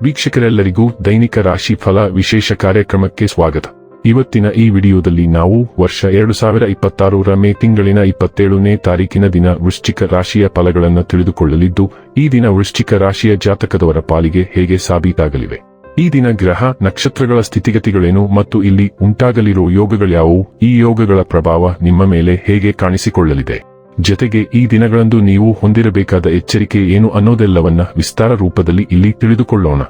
ವೀಕ್ಷಕರೆಲ್ಲರಿಗೂ ದೈನಿಕ ರಾಶಿ ಫಲ ವಿಶೇಷ ಕಾರ್ಯಕ್ರಮಕ್ಕೆ ಸ್ವಾಗತ. ಇವತ್ತಿನ ಈ ವಿಡಿಯೋದಲ್ಲಿ ನಾವು ವರ್ಷ 2026ರ ಮೇ ತಿಂಗಳಿನ 27ನೇ ತಾರೀಕಿನ ದಿನ ವೃಶ್ಚಿಕ ರಾಶಿಯ ಫಲಗಳನ್ನು ತಿಳಿದುಕೊಳ್ಳಲಿದ್ದು, ಈ ದಿನ ವೃಶ್ಚಿಕ ರಾಶಿಯ ಜಾತಕದವರ ಪಾಲಿಗೆ ಹೇಗೆ ಸಾಬೀತಾಗಲಿವೆ, ಈ ದಿನ ಗ್ರಹ ನಕ್ಷತ್ರಗಳ ಸ್ಥಿತಿಗತಿಗಳೇನು ಮತ್ತು ಇಲ್ಲಿ ಉಂಟಾಗಲಿರುವ ಯೋಗಗಳ್ಯಾವುವು, ಈ ಯೋಗಗಳ ಪ್ರಭಾವ ನಿಮ್ಮ ಮೇಲೆ ಹೇಗೆ ಕಾಣಿಸಿಕೊಳ್ಳಲಿದೆ, ಜೊತೆಗೆ ಈ ದಿನಗಳಂದು ನೀವು ಹೊಂದಿರಬೇಕಾದ ಎಚ್ಚರಿಕೆ ಏನು ಅನ್ನೋದೆಲ್ಲವನ್ನ ವಿಸ್ತಾರ ರೂಪದಲ್ಲಿ ಇಲ್ಲಿ ತಿಳಿದುಕೊಳ್ಳೋಣ.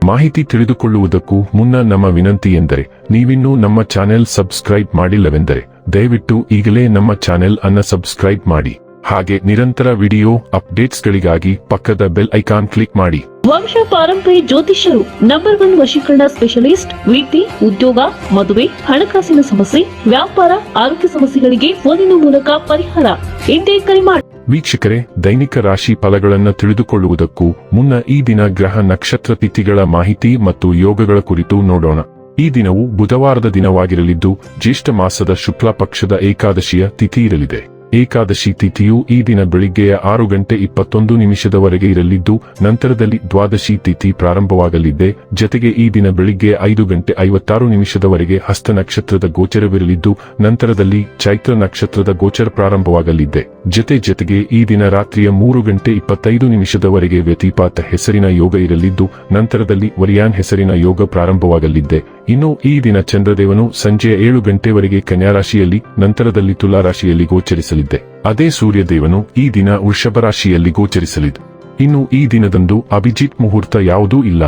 ಮಾಹಿತಿ ತಿಳಿದುಕೊಳ್ಳುವುದಕ್ಕೂ ಮುನ್ನ ನಮ್ಮ ವಿನಂತಿ ಎಂದರೆ, ನೀವಿನ್ನೂ ನಮ್ಮ ಚಾನೆಲ್ ಸಬ್ಸ್ಕ್ರೈಬ್ ಮಾಡಿಲ್ಲವೆಂದರೆ ದಯವಿಟ್ಟು ಈಗಲೇ ನಮ್ಮ ಚಾನೆಲ್ ಅನ್ನು ಸಬ್ಸ್ಕ್ರೈಬ್ ಮಾಡಿ. ಹಾಗೆ ನಿರಂತರ ವಿಡಿಯೋ ಅಪ್ಡೇಟ್ಸ್ಗಳಿಗಾಗಿ ಪಕ್ಕದ ಬೆಲ್ ಐಕಾನ್ ಕ್ಲಿಕ್ ಮಾಡಿ. ವಂಶ ಪಾರಂಪರ್ಯ ಜ್ಯೋತಿಷ್ಯರು ನಂಬರ್ 1 ವಶೀಕರಣ ಸ್ಪೆಷಲಿಸ್ಟ್. ವಿದ್ಯೆ, ಉದ್ಯೋಗ, ಮದುವೆ, ಹಣಕಾಸಿನ ಸಮಸ್ಯೆ, ವ್ಯಾಪಾರ, ಆರೋಗ್ಯ ಸಮಸ್ಯೆಗಳಿಗೆ ಫೋನಿನ ಮೂಲಕ ಪರಿಹಾರ. ಇಂದೇ ಕರೆ ಮಾಡಿ. ವೀಕ್ಷಕರೇ, ದೈನಿಕ ರಾಶಿ ಫಲಗಳನ್ನು ತಿಳಿದುಕೊಳ್ಳುವುದಕ್ಕೂ ಮುನ್ನ ಈ ದಿನ ಗ್ರಹ ನಕ್ಷತ್ರ ತಿಥಿಗಳ ಮಾಹಿತಿ ಮತ್ತು ಯೋಗಗಳ ಕುರಿತು ನೋಡೋಣ. ಈ ದಿನವು ಬುಧವಾರದ ದಿನವಾಗಿರಲಿದ್ದು, ಜ್ಯೇಷ್ಠ ಮಾಸದ ಶುಕ್ಲ ಪಕ್ಷದ ಏಕಾದಶಿಯ ತಿಥಿ ಇರಲಿದೆ. ಏಕಾದಶಿ ತಿಥಿಯು ಈ ದಿನ ಬೆಳಿಗ್ಗೆಯ 6:21 ಇರಲಿದ್ದು, ನಂತರದಲ್ಲಿ ದ್ವಾದಶಿ ತಿಥಿ ಪ್ರಾರಂಭವಾಗಲಿದೆ. ಜೊತೆಗೆ ಈ ದಿನ ಬೆಳಿಗ್ಗೆ 5:56 ಹಸ್ತ ನಕ್ಷತ್ರದ ಗೋಚರವಿರಲಿದ್ದು, ನಂತರದಲ್ಲಿ ಚೈತ್ರ ನಕ್ಷತ್ರದ ಗೋಚರ ಪ್ರಾರಂಭವಾಗಲಿದೆ. ಜೊತೆಗೆ ಈ ದಿನ ರಾತ್ರಿಯ 3:25 ವ್ಯತಿಪಾತ ಹೆಸರಿನ ಯೋಗ ಇರಲಿದ್ದು, ನಂತರದಲ್ಲಿ ವರಿಯಾನ್ ಹೆಸರಿನ ಯೋಗ ಪ್ರಾರಂಭವಾಗಲಿದೆ. ಇನ್ನು ಈ ದಿನ ಚಂದ್ರದೇವನು ಸಂಜೆಯ 7 ಕನ್ಯಾ ರಾಶಿಯಲ್ಲಿ, ನಂತರದಲ್ಲಿ ತುಲಾ ರಾಶಿಯಲ್ಲಿ ಗೋಚರಿಸಲಿದೆ. ಅದೇ ಸೂರ್ಯದೇವನು ಈ ದಿನ ವೃಷಭ ರಾಶಿಯಲ್ಲಿ ಗೋಚರಿಸಲಿದೆ. ಇನ್ನು ಈ ದಿನದಂದು ಅಭಿಜಿತ್ ಮುಹೂರ್ತ ಯಾವುದೂ ಇಲ್ಲ.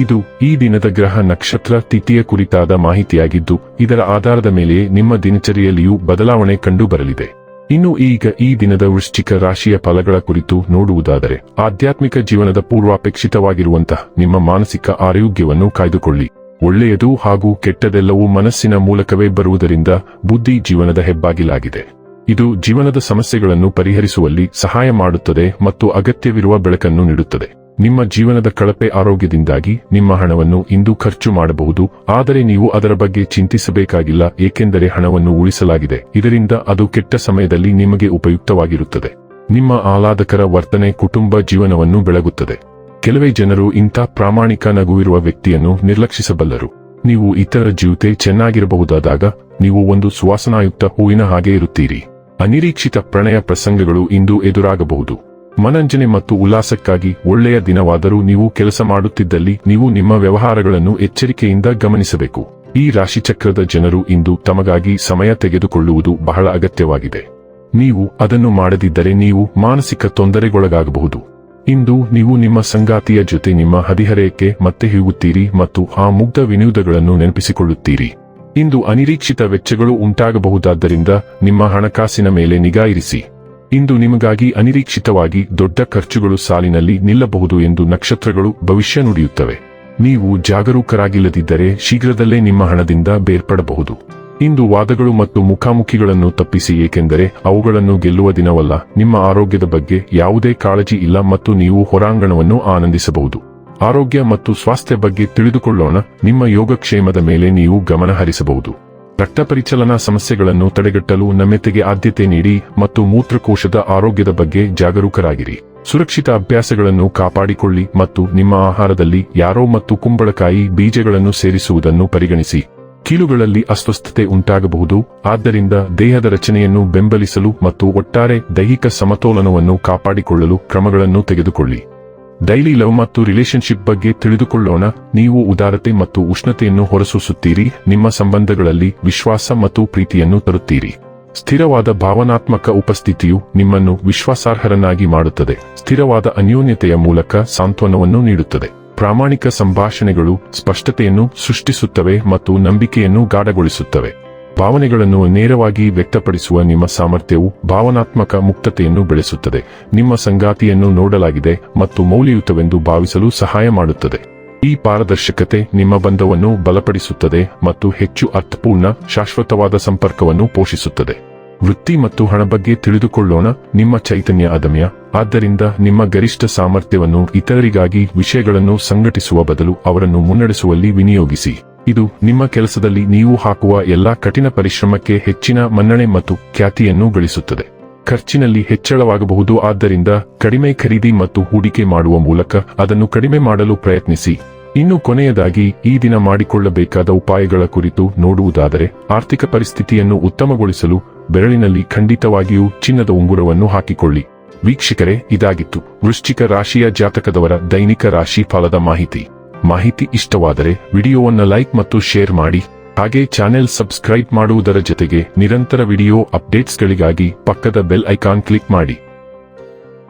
ಇದು ಈ ದಿನದ ಗ್ರಹ ನಕ್ಷತ್ರ ತಿಥಿಯ ಕುರಿತಾದ ಮಾಹಿತಿಯಾಗಿದ್ದು, ಇದರ ಆಧಾರದ ಮೇಲೆ ನಿಮ್ಮ ದಿನಚರಿಯಲ್ಲಿಯೂ ಬದಲಾವಣೆ ಕಂಡು ಬರಲಿದೆ. ಇನ್ನು ಈಗ ಈ ದಿನದ ವೃಶ್ಚಿಕ ರಾಶಿಯ ಫಲಗಳ ಕುರಿತು ನೋಡುವುದಾದರೆ, ಆಧ್ಯಾತ್ಮಿಕ ಜೀವನದ ಪೂರ್ವಾಪೇಕ್ಷಿತವಾಗಿರುವಂತಹ ನಿಮ್ಮ ಮಾನಸಿಕ ಆರೋಗ್ಯವನ್ನು ಕಾಯ್ದುಕೊಳ್ಳಿ. ಒಳ್ಳೆಯದು ಹಾಗೂ ಕೆಟ್ಟದೆಲ್ಲವೂ ಮನಸ್ಸಿನ ಮೂಲಕವೇ ಬರುವುದರಿಂದ ಬುದ್ಧಿ ಜೀವನದ ಹೆಬ್ಬಾಗಿಲಾಗಿದೆ. ಇದು ಜೀವನದ ಸಮಸ್ಯೆಗಳನ್ನು ಪರಿಹರಿಸುವಲ್ಲಿ ಸಹಾಯ ಮಾಡುತ್ತದೆ ಮತ್ತು ಅಗತ್ಯವಿರುವ ಬೆಳಕನ್ನು ನೀಡುತ್ತದೆ. ನಿಮ್ಮ ಜೀವನದ ಕಳಪೆ ಆರೋಗ್ಯದಿಂದಾಗಿ ನಿಮ್ಮ ಹಣವನ್ನು ಇಂದು ಖರ್ಚು ಮಾಡಬಹುದು, ಆದರೆ ನೀವು ಅದರ ಬಗ್ಗೆ ಚಿಂತಿಸಬೇಕಾಗಿಲ್ಲ, ಏಕೆಂದರೆ ಹಣವನ್ನು ಉಳಿಸಲಾಗಿದೆ. ಇದರಿಂದ ಅದು ಕೆಟ್ಟ ಸಮಯದಲ್ಲಿ ನಿಮಗೆ ಉಪಯುಕ್ತವಾಗಿರುತ್ತದೆ. ನಿಮ್ಮ ಆಹ್ಲಾದಕರ ವರ್ತನೆ ಕುಟುಂಬ ಜೀವನವನ್ನು ಬೆಳಗುತ್ತದೆ. ಕೆಲವೇ ಜನರು ಇಂಥ ಪ್ರಾಮಾಣಿಕ ನಗುವಿರುವ ವ್ಯಕ್ತಿಯನ್ನು ನಿರ್ಲಕ್ಷಿಸಬಲ್ಲರು. ನೀವು ಇತರ ಜೀವಿತೆ ಚೆನ್ನಾಗಿರಬಹುದಾದಾಗ ನೀವು ಒಂದು ಸುವಾಸನಾಯುಕ್ತ ಹೂವಿನ ಹಾಗೆ ಇರುತ್ತೀರಿ. ಅನಿರೀಕ್ಷಿತ ಪ್ರಣಯ ಪ್ರಸಂಗಗಳು ಇಂದು ಎದುರಾಗಬಹುದು. ಮನರಂಜನೆ ಮತ್ತು ಉಲ್ಲಾಸಕ್ಕಾಗಿ ಒಳ್ಳೆಯ ದಿನವಾದರೂ ನೀವು ಕೆಲಸ ಮಾಡುತ್ತಿದ್ದಲ್ಲಿ ನೀವು ನಿಮ್ಮ ವ್ಯವಹಾರಗಳನ್ನು ಎಚ್ಚರಿಕೆಯಿಂದ ಗಮನಿಸಬೇಕು. ಈ ರಾಶಿಚಕ್ರದ ಜನರು ಇಂದು ತಮಗಾಗಿ ಸಮಯ ತೆಗೆದುಕೊಳ್ಳುವುದು ಬಹಳ ಅಗತ್ಯವಾಗಿದೆ. ನೀವು ಅದನ್ನು ಮಾಡದಿದ್ದರೆ ನೀವು ಮಾನಸಿಕ ತೊಂದರೆಗೊಳಗಾಗಬಹುದು. ಇಂದು ನೀವು ನಿಮ್ಮ ಸಂಗಾತಿಯ ಜೊತೆ ನಿಮ್ಮ ಹದಿಹರೆಯಕ್ಕೆ ಮತ್ತೆ ಹೋಗುತ್ತೀರಿ ಮತ್ತು ಆ ಮುಗ್ಧ ವಿನೋದಗಳನ್ನು ನೆನಪಿಸಿಕೊಳ್ಳುತ್ತೀರಿ. ಇಂದು ಅನಿರೀಕ್ಷಿತ ವೆಚ್ಚಗಳು ಉಂಟಾಗಬಹುದಾದ್ದರಿಂದ ನಿಮ್ಮ ಹಣಕಾಸಿನ ಮೇಲೆ ನಿಗಾ ಇರಿಸಿ. ಇಂದು ನಿಮಗಾಗಿ ಅನಿರೀಕ್ಷಿತವಾಗಿ ದೊಡ್ಡ ಖರ್ಚುಗಳು ಸಾಲಿನಲ್ಲಿ ನಿಲ್ಲಬಹುದು ಎಂದು ನಕ್ಷತ್ರಗಳು ಭವಿಷ್ಯ ನುಡಿಯುತ್ತವೆ. ನೀವು ಜಾಗರೂಕರಾಗಿಲ್ಲದಿದ್ದರೆ ಶೀಘ್ರದಲ್ಲೇ ನಿಮ್ಮ ಹಣದಿಂದ ಬೇರ್ಪಡಬಹುದು. ಇಂದು ವಾದಗಳು ಮತ್ತು ಮುಖಾಮುಖಿಗಳನ್ನು ತಪ್ಪಿಸಿ, ಏಕೆಂದರೆ ಅವುಗಳನ್ನು ಗೆಲ್ಲುವ ದಿನವಲ್ಲ. ನಿಮ್ಮ ಆರೋಗ್ಯದ ಬಗ್ಗೆ ಯಾವುದೇ ಕಾಳಜಿ ಇಲ್ಲ ಮತ್ತು ನೀವು ಹೊರಾಂಗಣವನ್ನು ಆನಂದಿಸಬಹುದು. ಆರೋಗ್ಯ ಮತ್ತು ಸ್ವಾಸ್ಥ್ಯ ಬಗ್ಗೆ ತಿಳಿದುಕೊಳ್ಳೋಣ. ನಿಮ್ಮ ಯೋಗಕ್ಷೇಮದ ಮೇಲೆ ನೀವು ಗಮನ ಹರಿಸಬಹುದು. ರಕ್ತ ಪರಿಚಲನಾ ಸಮಸ್ಯೆಗಳನ್ನು ತಡೆಗಟ್ಟಲು ನಮ್ಯತೆಗೆ ಆದ್ಯತೆ ನೀಡಿ ಮತ್ತು ಮೂತ್ರಕೋಶದ ಆರೋಗ್ಯದ ಬಗ್ಗೆ ಜಾಗರೂಕರಾಗಿರಿ. ಸುರಕ್ಷಿತ ಅಭ್ಯಾಸಗಳನ್ನು ಕಾಪಾಡಿಕೊಳ್ಳಿ ಮತ್ತು ನಿಮ್ಮ ಆಹಾರದಲ್ಲಿ ಯಾರೋ ಮತ್ತು ಕುಂಬಳಕಾಯಿ ಬೀಜಗಳನ್ನು ಸೇರಿಸುವುದನ್ನು ಪರಿಗಣಿಸಿ. ಕೀಲುಗಳಲ್ಲಿ ಅಸ್ವಸ್ಥತೆ ಉಂಟಾಗಬಹುದು, ಆದ್ದರಿಂದ ದೇಹದ ರಚನೆಯನ್ನು ಬೆಂಬಲಿಸಲು ಮತ್ತು ಒಟ್ಟಾರೆ ದೈಹಿಕ ಸಮತೋಲನವನ್ನು ಕಾಪಾಡಿಕೊಳ್ಳಲು ಕ್ರಮಗಳನ್ನು ತೆಗೆದುಕೊಳ್ಳಿ. ಡೈಲಿ ಲವ್ ಮತ್ತು ರಿಲೇಶನ್ಶಿಪ್ ಬಗ್ಗೆ ತಿಳಿದುಕೊಳ್ಳೋಣ. ನೀವು ಉದಾರತೆ ಮತ್ತು ಉಷ್ಣತೆಯನ್ನು ಹೊರಸೂಸುತ್ತೀರಿ. ನಿಮ್ಮ ಸಂಬಂಧಗಳಲ್ಲಿ ವಿಶ್ವಾಸ ಮತ್ತು ಪ್ರೀತಿಯನ್ನು ತರುತ್ತೀರಿ. ಸ್ಥಿರವಾದ ಭಾವನಾತ್ಮಕ ಉಪಸ್ಥಿತಿಯು ನಿಮ್ಮನ್ನು ವಿಶ್ವಾಸಾರ್ಹರನ್ನಾಗಿ ಮಾಡುತ್ತದೆ. ಸ್ಥಿರವಾದ ಅನ್ಯೋನ್ಯತೆಯ ಮೂಲಕ ಸಾಂತ್ವನವನ್ನು ನೀಡುತ್ತದೆ. ಪ್ರಾಮಾಣಿಕ ಸಂಭಾಷಣೆಗಳು ಸ್ಪಷ್ಟತೆಯನ್ನು ಸೃಷ್ಟಿಸುತ್ತವೆ ಮತ್ತು ನಂಬಿಕೆಯನ್ನು ಗಾಢಗೊಳಿಸುತ್ತವೆ. ಭಾವನೆಗಳನ್ನು ನೇರವಾಗಿ ವ್ಯಕ್ತಪಡಿಸುವ ನಿಮ್ಮ ಸಾಮರ್ಥ್ಯವು ಭಾವನಾತ್ಮಕ ಮುಕ್ತತೆಯನ್ನು ಬೆಳೆಸುತ್ತದೆ. ನಿಮ್ಮ ಸಂಗಾತಿಯನ್ನು ನೋಡಲಾಗಿದೆ ಮತ್ತು ಮೌಲ್ಯಯುತವೆಂದು ಭಾವಿಸಲು ಸಹಾಯ ಮಾಡುತ್ತದೆ. ಈ ಪಾರದರ್ಶಕತೆ ನಿಮ್ಮ ಬಂಧವನ್ನು ಬಲಪಡಿಸುತ್ತದೆ ಮತ್ತು ಹೆಚ್ಚು ಅರ್ಥಪೂರ್ಣ ಶಾಶ್ವತವಾದ ಸಂಪರ್ಕವನ್ನು ಪೋಷಿಸುತ್ತದೆ. ವೃತ್ತಿ ಮತ್ತು ಹಣ ಬಗ್ಗೆ ತಿಳಿದುಕೊಳ್ಳೋಣ. ನಿಮ್ಮ ಚೈತನ್ಯ ಅದಮ್ಯ, ಆದ್ದರಿಂದ ನಿಮ್ಮ ಗರಿಷ್ಠ ಸಾಮರ್ಥ್ಯವನ್ನು ಇತರರಿಗಾಗಿ ವಿಷಯಗಳನ್ನು ಸಂಘಟಿಸುವ ಬದಲು ಅವರನ್ನು ಮುನ್ನಡೆಸುವಲ್ಲಿ ವಿನಿಯೋಗಿಸಿ. ಇದು ನಿಮ್ಮ ಕೆಲಸದಲ್ಲಿ ನೀವು ಹಾಕುವ ಎಲ್ಲಾ ಕಠಿಣ ಪರಿಶ್ರಮಕ್ಕೆ ಹೆಚ್ಚಿನ ಮನ್ನಣೆ ಮತ್ತು ಖ್ಯಾತಿಯನ್ನು ಗಳಿಸುತ್ತದೆ. ಖರ್ಚಿನಲ್ಲಿ ಹೆಚ್ಚಳವಾಗಬಹುದು, ಆದ್ದರಿಂದ ಕಡಿಮೆ ಖರೀದಿ ಮತ್ತು ಹೂಡಿಕೆ ಮಾಡುವ ಮೂಲಕ ಅದನ್ನು ಕಡಿಮೆ ಮಾಡಲು ಪ್ರಯತ್ನಿಸಿ. ಇನ್ನು ಕೊನೆಯದಾಗಿ ಈ ದಿನ ಮಾಡಿಕೊಳ್ಳಬೇಕಾದ ಉಪಾಯಗಳ ಕುರಿತು ನೋಡುವುದಾದರೆ, ಆರ್ಥಿಕ ಪರಿಸ್ಥಿತಿಯನ್ನು ಉತ್ತಮಗೊಳಿಸಲು ಬೆರಳಿನಲ್ಲಿ ಖಂಡಿತವಾಗಿಯೂ ಚಿನ್ನದ ಉಂಗುರವನ್ನು ಹಾಕಿಕೊಳ್ಳಿ. ವೀಕ್ಷಕರೇ, ಇದಾಗಿತ್ತು ವೃಶ್ಚಿಕ ರಾಶಿಯ ಜಾತಕದವರ ದೈನಿಕ ರಾಶಿ ಫಲದ ಮಾಹಿತಿ ಇಷ್ಟವಾದರೆ ವಿಡಿಯೋವನ್ನು ಲೈಕ್ ಮತ್ತು ಶೇರ್ ಮಾಡಿ. ಹಾಗೆ ಚಾನೆಲ್ ಸಬ್ಸ್ಕ್ರೈಬ್ ಮಾಡುವುದರ ಜೊತೆಗೆ ನಿರಂತರ ವಿಡಿಯೋ ಅಪ್ಡೇಟ್ಸ್ಗಳಿಗಾಗಿ ಪಕ್ಕದ ಬೆಲ್ ಐಕಾನ್ ಕ್ಲಿಕ್ ಮಾಡಿ.